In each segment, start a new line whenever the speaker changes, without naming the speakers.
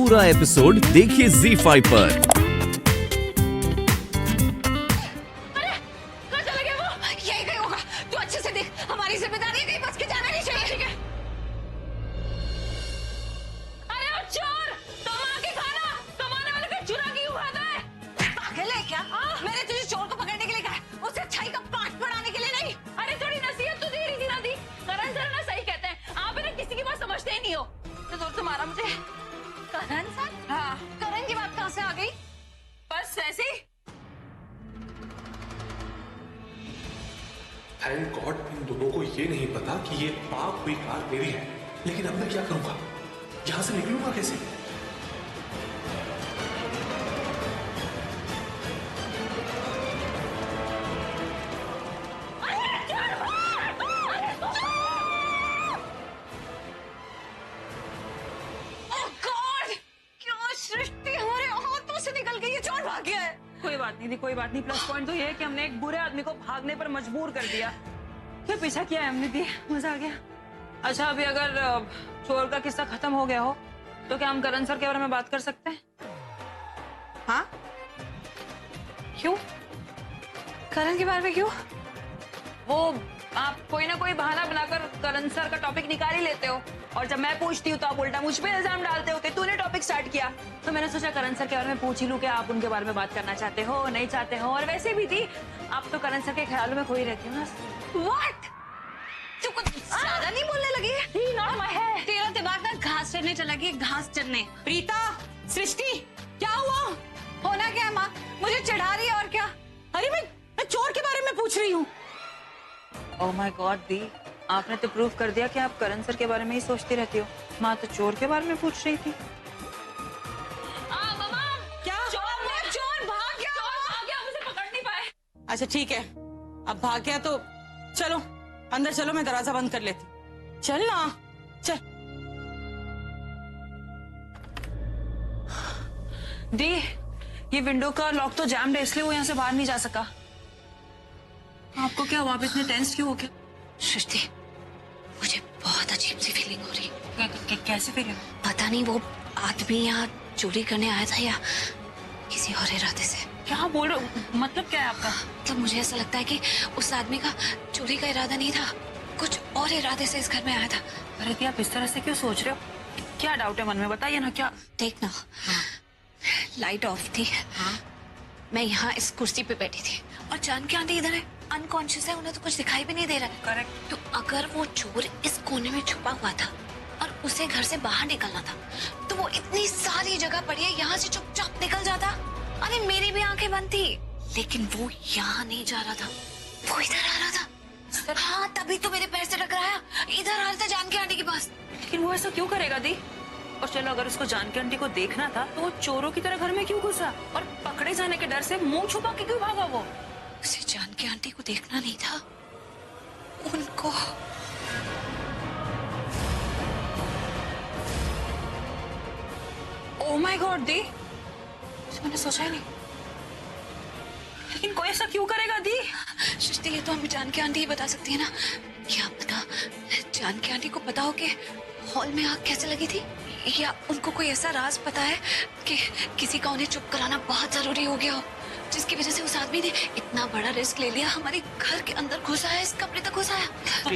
पूरा एपिसोड देखिए ZEE5 पर।
तुम्हारा मुझे करण सर? हाँ, करण की बात कहाँ से आ गई? बस वैसे ही।
थैंक गॉड इन दोनों को ये नहीं पता कि ये पाप हुई कार मेरी है। लेकिन अब मैं क्या करूंगा? यहां से निकलूंगा कैसे?
कोई बात नहीं। प्लस पॉइंट तो ये है कि हमने एक बुरे आदमी को भागने पर मजबूर कर दिया। क्या पीछा किया है हमने, दी मजा आ गया। अच्छा, अभी अगर चोर का किस्सा खत्म हो गया हो तो क्या हम करण सर के बारे में बात कर सकते हैं? हाँ, क्यों? करण के बारे में क्यों? वो आप कोई ना कोई बहाना बनाकर करण सर का टॉपिक निकाल ही लेते हो, और जब मैं पूछती हूँ तो आप उल्टा मुझ पे इल्जाम डालते हो कि तूने टॉपिक स्टार्ट किया। तो मैंने सोचा करण सर के बारे में पूछ ही लूं कि आप उनके बारे में बात करना चाहते हो, नहीं चाहते हो। और वैसे भी थी, आप तो करण सर के ख्यालों में खोई रहती हो ना। What? तू कुछ ज्यादा नहीं बोलने लगी है? तेरा दिमाग ना घास चढ़ने चला गया, घास चढ़ने।
प्रीता, सृष्टि, क्या हुआ?
होना क्या है माँ? मुझे चढ़ा रही है और क्या?
अरे मैं चोर के बारे में पूछ रही हूँ।
ओह माय गॉड दी, आपने तो प्रूव कर दिया कि आप करण सर के बारे में ही सोचती रहती हो। माँ तो चोर के बारे में पूछ रही थी।
क्या?
चोर भाग गया, मुझे पकड़ नहीं पाए।
अच्छा ठीक है, अब भाग गया तो चलो अंदर चलो, मैं दरवाजा बंद कर लेती। चल ना, चल।
दी, ये विंडो का लॉक तो जैम्ड है, इसलिए वो यहाँ से बाहर नहीं जा सका। आपको क्या हुआ? आप इतने टेंस क्यों हो गए?
सृष्टि, मुझे बहुत अजीब सी फीलिंग हो रही।
कैसे फीलिंग?
पता नहीं वो आदमी यहाँ चोरी करने आया था या किसी और इरादे से।
क्या बोल रहे हो? मतलब क्या है आपका?
मतलब मुझे ऐसा लगता है कि उस आदमी का चोरी का इरादा नहीं था, कुछ और इरादे से इस घर में आया था।
अरे दी, आप इस तरह से क्यों सोच रहे हो? क्या डाउट है मन में, बताइए ना। क्या?
देख ना, लाइट ऑफ थी। मैं यहाँ इस कुर्सी पे बैठी थी और जानकी आंटी इधर है, अनकॉन्शियस है, उन्हें तो कुछ दिखाई भी नहीं दे रहा है।
करेक्ट।
तो अगर वो चोर इस कोने में छुपा हुआ था और उसे घर से बाहर निकलना था, तो वो इतनी सारी जगह पड़ी है, यहाँ से चुपचाप निकल जाता। अरे मेरी भी आंखें बंद थी, लेकिन वो यहाँ नहीं जा रहा था, वो इधर आ रहा था। हाँ, तभी तो मेरे पैर से टकराया, इधर आ रहा था जानकी आंटी के पास।
लेकिन वो ऐसा क्यों करेगा दी? और चलो, अगर उसको जानकी आंटी को देखना था तो वो चोरों की तरह घर में क्यों घुसा? और पकड़े जाने के डर से मुंह छुपा के क्यों भागा वो?
उसे जानकी आंटी को देखना नहीं था, उनको।
ओह माय गॉड दी, मैंने सोचा ही नहीं। लेकिन कोई ऐसा क्यों करेगा दी?
सृष्टि, ये तो हमें जानकी आंटी ही बता सकती है ना। क्या पता जानकी आंटी को पता हो कि हॉल में आग कैसे लगी थी, या उनको कोई ऐसा राज पता है कि किसी का उन्हें चुप कराना बहुत जरूरी हो गया हो, जिसकी वजह से उस आदमी ने इतना बड़ा रिस्क ले लिया, हमारे घर के अंदर घुसा है, इस कमरे तक घुसा है।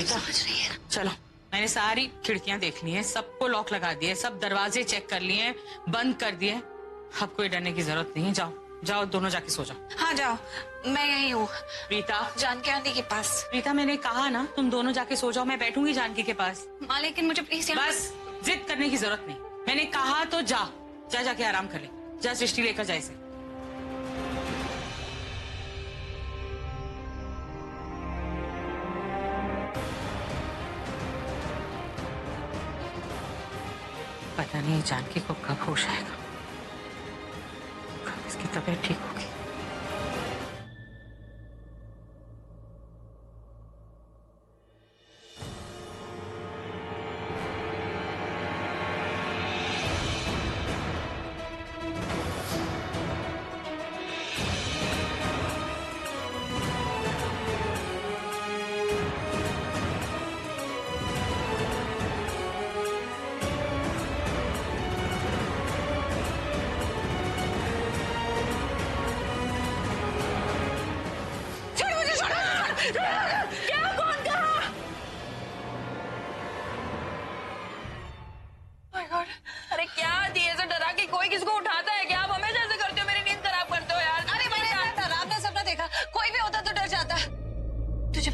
समझ रही है?
चलो, मैंने सारी खिड़कियां देख ली हैं, सबको लॉक लगा दिए, सब दरवाजे चेक कर लिए, बंद कर दिए। अब कोई डरने की जरूरत नहीं। जाओ जाओ, दोनों जाके सो जाओ।
हाँ जाओ, मैं यही हूँ।
प्रीता,
जानकी आंटी के पास।
प्रीता, मैंने कहा ना तुम दोनों जाके सो जाओ, मैं बैठूंगी जानकी के पास।
माँ, लेकिन मुझे प्लीज
बस जिद करने की जरूरत नहीं, मैंने कहा तो जा जाके आराम कर ले। जा सृष्टि, लेकर जा इसे। पता नहीं जानकी को कब होश आएगा, कब इसकी तबीयत ठीक होगी।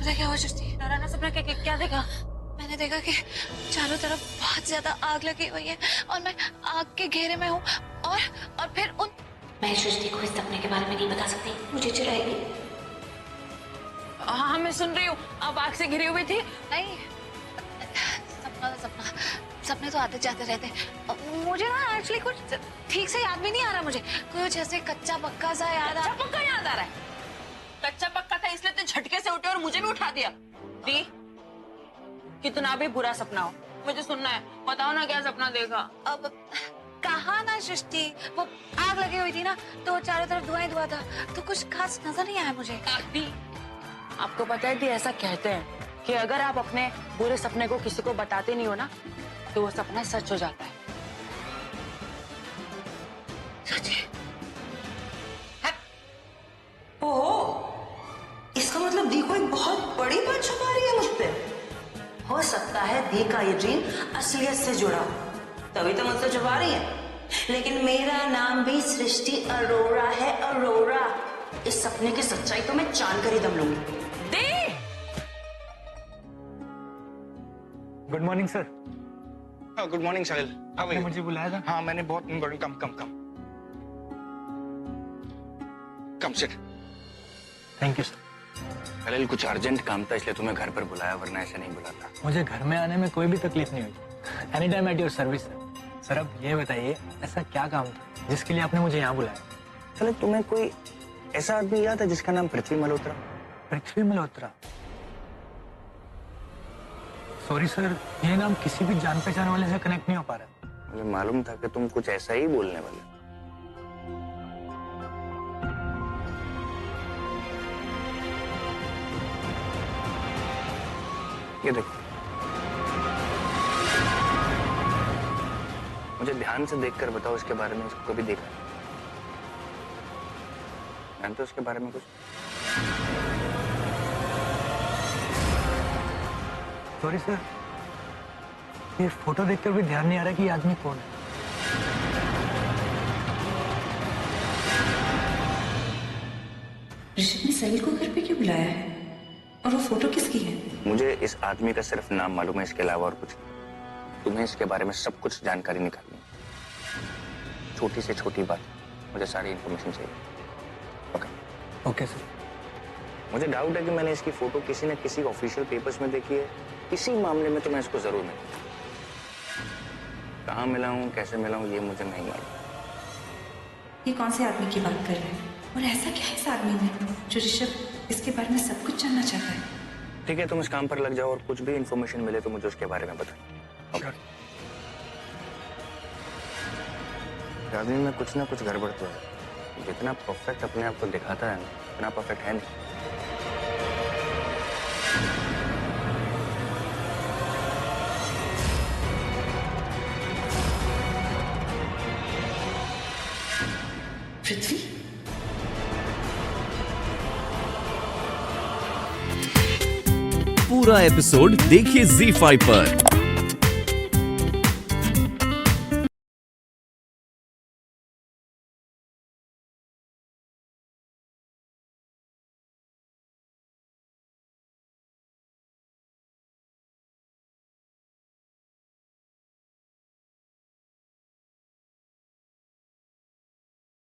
पता क्या हुआ सृष्टि?
डराना सपना क्या देखा?
मैंने देखा कि चारों तरफ बहुत ज्यादा आग लगी हुई है और मैं आग के घेरे में हूँ और फिर उन मैं सृष्टि को इस सपने के बारे में नहीं बता सकती, मुझे चिढ़ाएगी।
हाँ मैं सुन रही हूँ, आप आग से घिरी हुई थी।
नहीं, सपना सपने तो आते जाते रहते हैं। मुझे ना एक्चुअली कुछ ठीक से याद भी नहीं आ रहा, मुझे कुछ ऐसे कच्चा पक्का सा याद आ।
पक्का याद आ रहा है? कच्चा पक्का था इसलिए तो झटके से उठे और मुझे भी उठा दिया। दी, कितना भी बुरा सपना हो मुझे सुनना है, बताओ ना क्या सपना देखा।
अब कहा ना सृष्टि, वो आग लगी हुई थी ना तो चारों तरफ धुआं ही धुआं था, तो कुछ खास नजर नहीं आया मुझे।
दी, आपको पता है दी, ऐसा कहते हैं कि अगर आप अपने बुरे सपने को किसी को बताते नहीं हो ना तो वो सपना सच हो जाता है।
सच है?
ओहो, इसका मतलब दी कोई बहुत बड़ी बात छुपा रही है मुझ पे। हो सकता है दी का ये ड्रीम असलियत से जुड़ा हो, तभी तो मुझसे छुपा रही है। लेकिन मेरा नाम भी सृष्टि अरोरा है, अरोरा। इस सपने की सच्चाई तो मैं जान कर ही दम लूंगी।
Good morning sir.
Good morning Sahil, how are
आपने
यू?
मुझे बुलाया था?
हाँ, मैंने बहुत important come sit.
Thank you sir.
Sahil, कुछ अर्जेंट काम था इसलिए तुम्हें घर पर बुलाया, वरना ऐसे नहीं बुलाता।
मुझे घर में आने में कोई भी तकलीफ नहीं हुई। Any time at your service sir. Sir अब ये बताइए, ऐसा क्या काम था जिसके लिए आपने मुझे यहाँ बुलाया?
साहिल, तुम्हें कोई ऐसा आदमी याद है जिसका नाम पृथ्वी मल्होत्रा?
पृथ्वी मल्होत्रा? सॉरी सर, ये नाम किसी भी जान पहचान वाले से कनेक्ट नहीं हो पा रहा।
मुझे मालूम था कि तुम कुछ ऐसा ही बोलने वाले। ये देखो, मुझे ध्यान से देखकर बताओ, इसके बारे में इसको कभी देखा? जानते हो इसके बारे में कुछ?
सॉरी सर, ये फोटो देखकर भी ध्यान नहीं आ रहा कि ये आदमी कौन है।
ऋषभ ने सलील को घर पे क्यों बुलाया है? और वो फोटो किसकी है?
मुझे इस आदमी का सिर्फ नाम मालूम है, इसके अलावा और कुछ नहीं। तुम्हें इसके बारे में सब कुछ जानकारी निकालनी है। छोटी से छोटी बात, मुझे सारी इंफॉर्मेशन चाहिए। ओके?
Okay sir.
मुझे डाउट है कि मैंने इसकी फोटो किसी न किसी ऑफिशियल पेपर्स में देखी है। इसी मामले में तो मैं इसको जरूर मिलूं। कहाँ मिला हूँ, कैसे मिला हूँ, ये मुझे नहीं मालूम।
ये कौन से आदमी की बात कर रहे हैं? और ऐसा क्या है इस आदमी में जो ऋषभ इसके बारे में सब कुछ जानना चाहता है?
ठीक है, तुम इस काम पर लग जाओ और कुछ भी इंफॉर्मेशन मिले तो मुझे उसके बारे में बताओ। ओके? आदमी में कुछ ना कुछ गड़बड़ तो है। जितना परफेक्ट अपने आप को दिखाता है ना, उतना परफेक्ट है नहीं।
पृथ्वी?
पूरा एपिसोड देखिए ZEE5 पर।